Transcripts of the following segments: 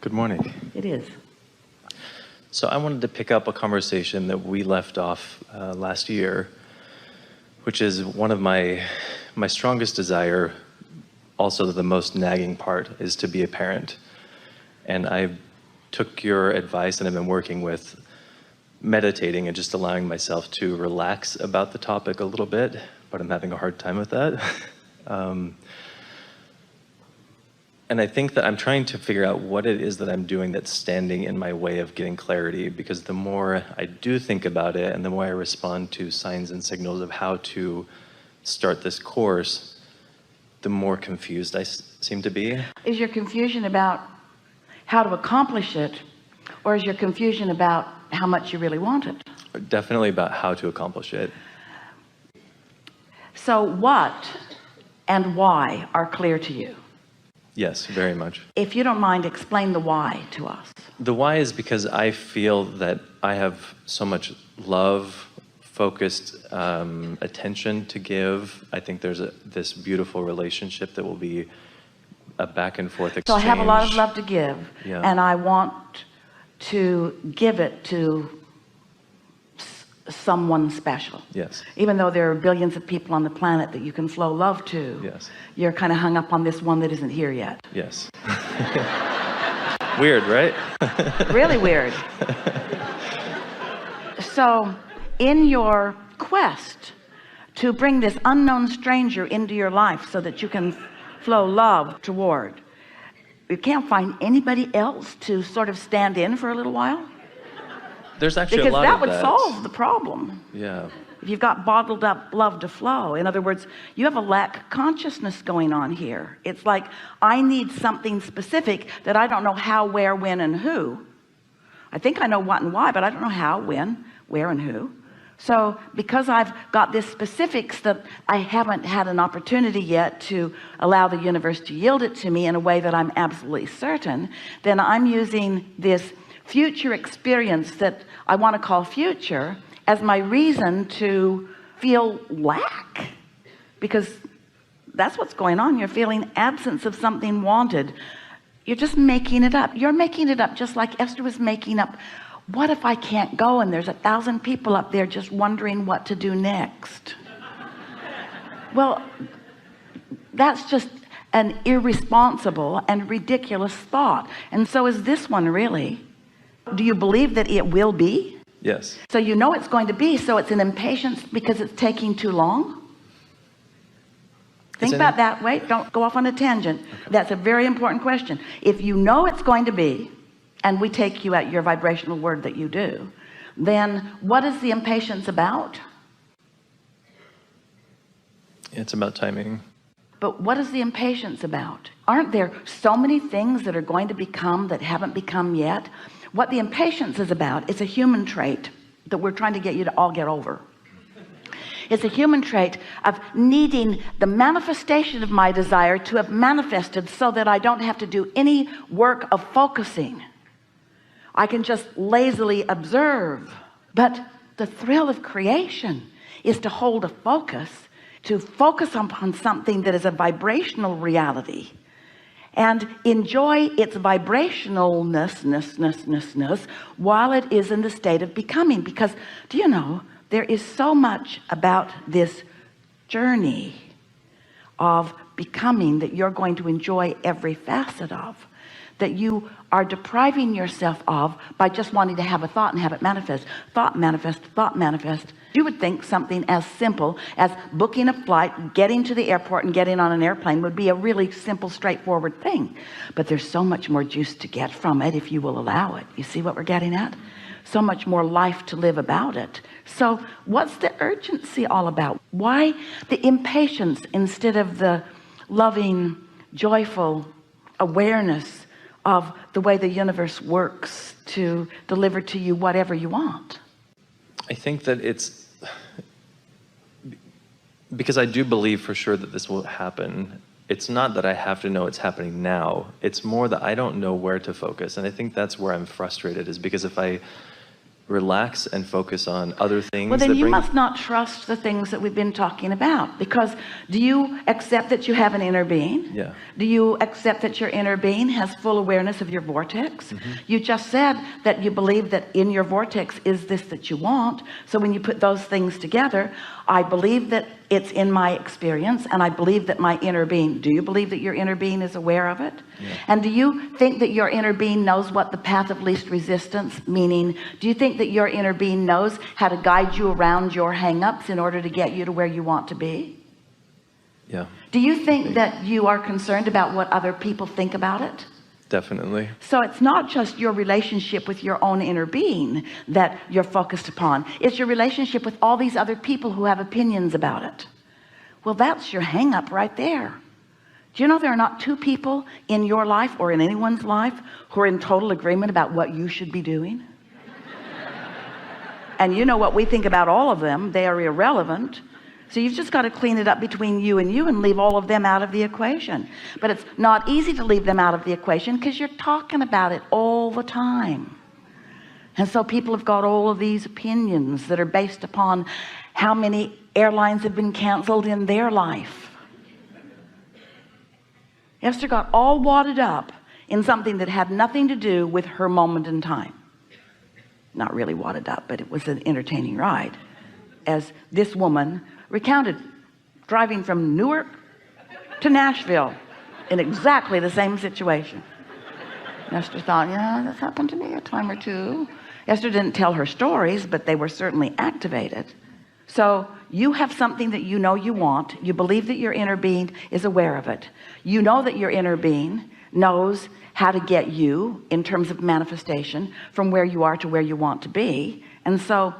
Good morning. It is. So I wanted to pick up a conversation that we left off last year, which is one of my strongest desire, also the most nagging part, is to be a parent. And I took your advice and I've been working with meditating and just allowing myself to relax about the topic a little bit, but I'm having a hard time with that. And I think that I'm trying to figure out what it is that I'm doing that's standing in my way of getting clarity, because the more I do think about it and the more I respond to signs and signals of how to start this course, the more confused I seem to be. Is your confusion about how to accomplish it, or is your confusion about how much you really want it? Definitely about how to accomplish it. So what and why are clear to you? Yes, very much. If you don't mind, explain the why to us. The why is because I feel that I have so much love, focused attention to give. I think there's this beautiful relationship that will be a back and forth exchange. So I have a lot of love to give, yeah. And I want to give it to someone special. Yes. Even though there are billions of people on the planet that you can flow love to. Yes. You're kind of hung up on this one that isn't here yet. Yes. Weird, right? Really weird. So in your quest to bring this unknown stranger into your life so that you can flow love toward, you can't find anybody else to sort of stand in for a little while? There's actually because a lot that of would solve the problem. Yeah. If you've got bottled up love to flow, in other words, you have a lack consciousness going on here. It's like, I need something specific that I don't know how, where, when, and who. I think I know what and why, but I don't know how, when, where, and who. So because I've got this specifics that I haven't had an opportunity yet to allow the universe to yield it to me in a way that I'm absolutely certain, then I'm using this future experience that I want to call future as my reason to feel lack, because that's what's going on. You're feeling absence of something wanted. You're just making it up. You're making it up just like Esther was making up, what if I can't go and there's 1,000 people up there just wondering what to do next? Well, that's just an irresponsible and ridiculous thought. And so is this one really. Do you believe that it will be? Yes. So you know it's going to be, so it's an impatience because it's taking too long? Think about that. Wait, don't go off on a tangent. Okay. That's a very important question. If you know it's going to be, and we take you at your vibrational word that you do, then what is the impatience about? It's about timing. But what is the impatience about? Aren't there so many things that are going to become that haven't become yet? What the impatience is about, it's a human trait that we're trying to get you to all get over. It's a human trait of needing the manifestation of my desire to have manifested so that I don't have to do any work of focusing. I can just lazily observe. But the thrill of creation is to hold a focus, to focus upon something that is a vibrational reality and enjoy its vibrationalness while it is in the state of becoming. Because do you know, there is so much about this journey of becoming that you're going to enjoy every facet of, that you are depriving yourself of by just wanting to have a thought and have it manifest. Thought manifest, thought manifest. You would think something as simple as booking a flight, getting to the airport and getting on an airplane would be a really simple, straightforward thing. But there's so much more juice to get from it if you will allow it. You see what we're getting at? So much more life to live about it. So what's the urgency all about? Why the impatience instead of the loving, joyful awareness of the way the universe works to deliver to you whatever you want? I think that it's because I do believe for sure that this will happen. It's not that I have to know it's happening now. It's more that I don't know where to focus. And I think that's where I'm frustrated, is because if I relax and focus on other things. Well, then that you bring... must not trust the things that we've been talking about, because do you accept that you have an inner being? Yeah. Do you accept that your inner being has full awareness of your vortex? You just said that you believe that in your vortex is this that you want. So when you put those things together, I believe that it's in my experience, and I believe that my inner being, do you believe that your inner being is aware of it? Yeah. And do you think that your inner being knows what the path of least resistance, meaning, do you think that your inner being knows how to guide you around your hang-ups in order to get you to where you want to be? Yeah. Do you think that you are concerned about what other people think about it? Definitely. So it's not just your relationship with your own inner being that you're focused upon. It's your relationship with all these other people who have opinions about it. Well, that's your hang up right there. Do you know there are not two people in your life or in anyone's life who are in total agreement about what you should be doing? And you know what we think about all of them, they are irrelevant. So you've just got to clean it up between you and leave all of them out of the equation. But it's not easy to leave them out of the equation because you're talking about it all the time. And so people have got all of these opinions that are based upon how many airlines have been canceled in their life. Esther got all wadded up in something that had nothing to do with her moment in time. Not really wadded up, but it was an entertaining ride, as this woman recounted driving from Newark to Nashville in exactly the same situation. Esther thought, yeah, that's happened to me a time or two. Esther didn't tell her stories, but they were certainly activated. So you have something that you know you want. You believe that your inner being is aware of it. You know that your inner being knows how to get you in terms of manifestation from where you are to where you want to be. And so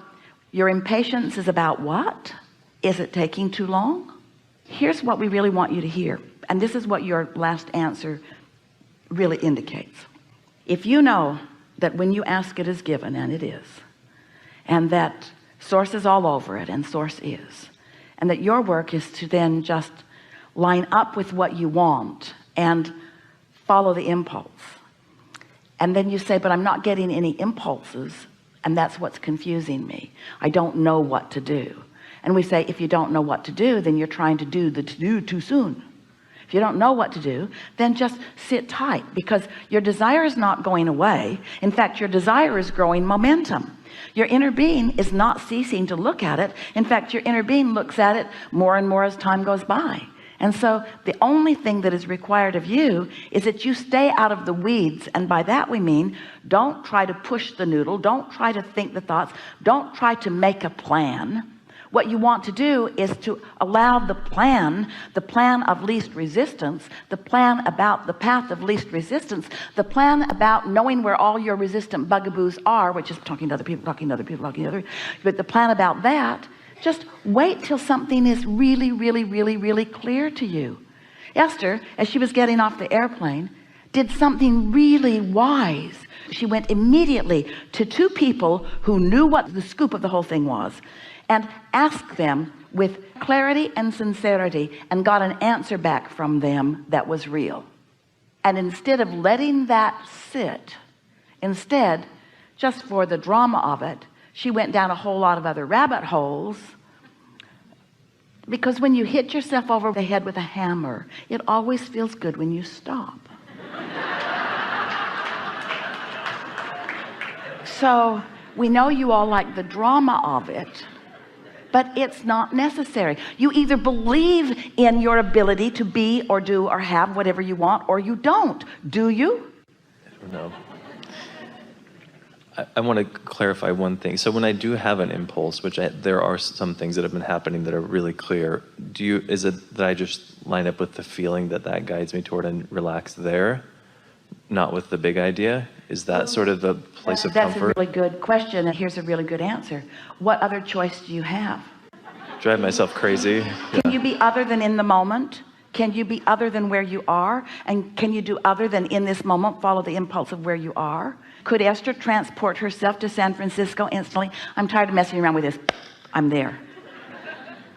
your impatience is about what? Is it taking too long? Here's what we really want you to hear, and this is what your last answer really indicates. If you know that when you ask it is given, and it is, and that source is all over it, and source is, and that your work is to then just line up with what you want and follow the impulse, and then you say, but I'm not getting any impulses, and that's what's confusing me. I don't know what to do. And we say, if you don't know what to do, then you're trying to do the to-do too soon. If you don't know what to do, then just sit tight, because your desire is not going away. In fact, your desire is growing momentum. Your inner being is not ceasing to look at it. In fact, your inner being looks at it more and more as time goes by. And so the only thing that is required of you is that you stay out of the weeds. And by that we mean, don't try to push the noodle. Don't try to think the thoughts. Don't try to make a plan. What you want to do is to allow the plan of least resistance, the plan about the path of least resistance, the plan about knowing where all your resistant bugaboos are, which is talking to other people, talking to other people, talking to other, but the plan about that, just wait till something is really, really, really, really clear to you. Esther, as she was getting off the airplane, did something really wise. She went immediately to two people who knew what the scoop of the whole thing was, and asked them with clarity and sincerity, and got an answer back from them that was real. And instead of letting that sit, instead, just for the drama of it, she went down a whole lot of other rabbit holes, because when you hit yourself over the head with a hammer, it always feels good when you stop. So we know you all like the drama of it, but it's not necessary. You either believe in your ability to be or do or have whatever you want, or you don't. Do you? I don't know. I want to clarify one thing. So when I do have an impulse, there are some things that have been happening that are really clear. Is it that I just line up with the feeling that guides me toward and relax there, not with the big idea? Is that sort of the place of comfort? That's a really good question, and here's a really good answer. What other choice do you have? Drive myself crazy. Can you be other than in the moment? Can you be other than where you are? And can you do other than in this moment, follow the impulse of where you are? Could Esther transport herself to San Francisco instantly? I'm tired of messing around with this. I'm there.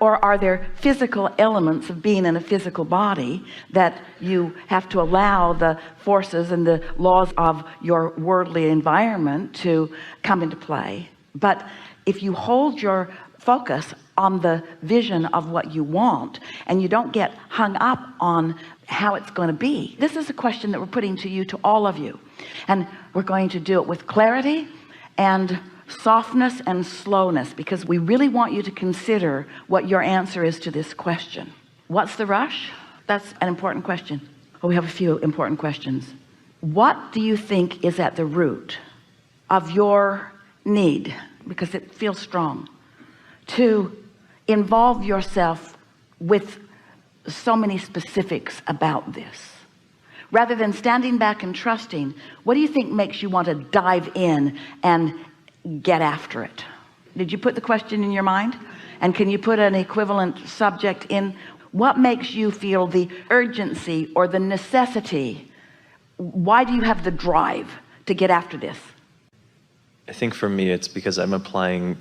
Or are there physical elements of being in a physical body that you have to allow the forces and the laws of your worldly environment to come into play? But if you hold your focus on the vision of what you want, and you don't get hung up on how it's going to be. This is a question that we're putting to you, to all of you, and we're going to do it with clarity and softness and slowness, because we really want you to consider what your answer is to this question. What's the rush? That's an important question. Well, we have a few important questions. What do you think is at the root of your need, because it feels strong, to involve yourself with so many specifics about this, rather than standing back and trusting? What do you think makes you want to dive in and get after it? Did you put the question in your mind? And can you put an equivalent subject in? What makes you feel the urgency or the necessity? Why do you have the drive to get after this? I think for me, it's because I'm applying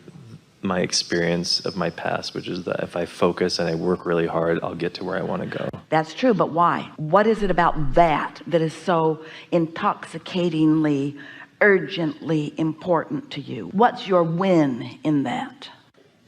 my experience of my past, which is that if I focus and I work really hard, I'll get to where I want to go. That's true, but why? What is it about that that is so intoxicatingly, urgently important to you? What's your win in that?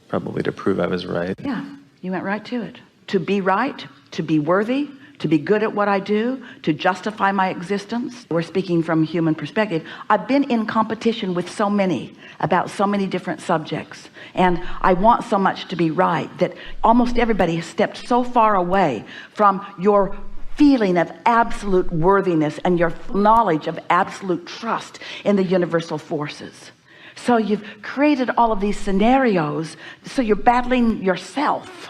Probably to prove I was right. Yeah, you went right to it. To be right, to be worthy, to be good at what I do, to justify my existence. We're speaking from a human perspective. I've been in competition with so many about so many different subjects, and I want so much to be right that almost everybody has stepped so far away from your feeling of absolute worthiness and your knowledge of absolute trust in the universal forces. So you've created all of these scenarios, so you're battling yourself,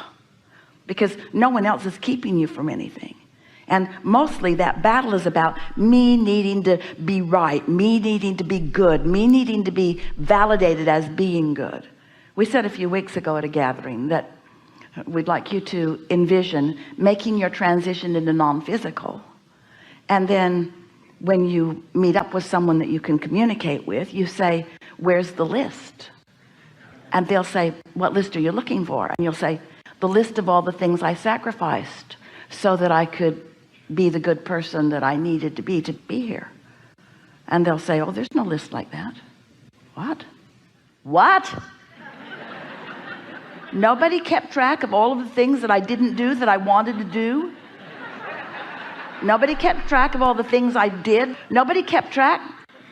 because no one else is keeping you from anything. And mostly that battle is about me needing to be right, me needing to be good, me needing to be validated as being good. We said a few weeks ago at a gathering that we'd like you to envision making your transition into non-physical, and then when you meet up with someone that you can communicate with, you say, where's the list? And they'll say, what list are you looking for? And you'll say, the list of all the things I sacrificed so that I could be the good person that I needed to be here. And they'll say, oh, there's no list like that. What? Nobody kept track of all of the things that I didn't do that I wanted to do? Nobody kept track of all the things I did? Nobody kept track?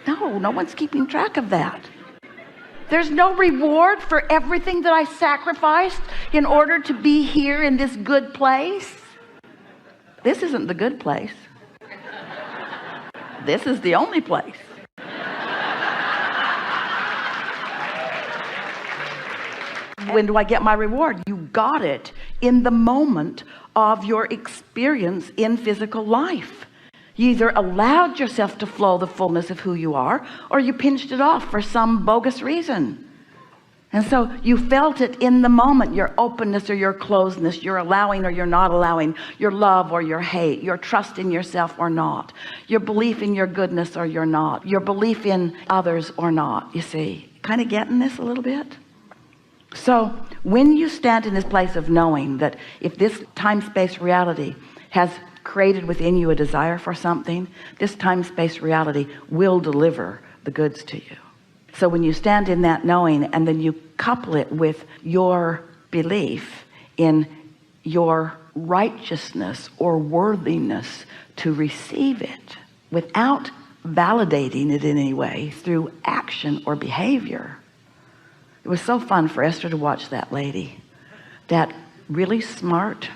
No one's keeping track of that. There's no reward for everything that I sacrificed in order to be here in this good place. This isn't the good place. This is the only place. When do I get my reward? You got it in the moment of your experience in physical life. You either allowed yourself to flow the fullness of who you are, or you pinched it off for some bogus reason. And so you felt it in the moment, your openness or your closedness, your allowing or your not allowing, your love or your hate, your trust in yourself or not, your belief in your goodness or your not, your belief in others or not. You see, kind of getting this a little bit? So when you stand in this place of knowing that if this time-space reality has created within you a desire for something, this time-space reality will deliver the goods to you. So when you stand in that knowing, and then you couple it with your belief in your righteousness or worthiness to receive it without validating it in any way through action or behavior. It was so fun for Esther to watch that lady, that really smart,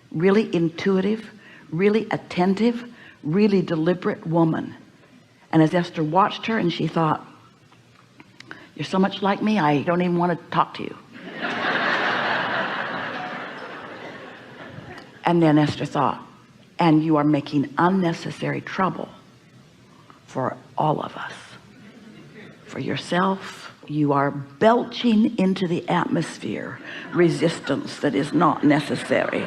really intuitive, really attentive, really deliberate woman. And as Esther watched her, and she thought, you're so much like me, I don't even want to talk to you. And then Esther thought, and you are making unnecessary trouble for all of us. For yourself, you are belching into the atmosphere resistance that is not necessary.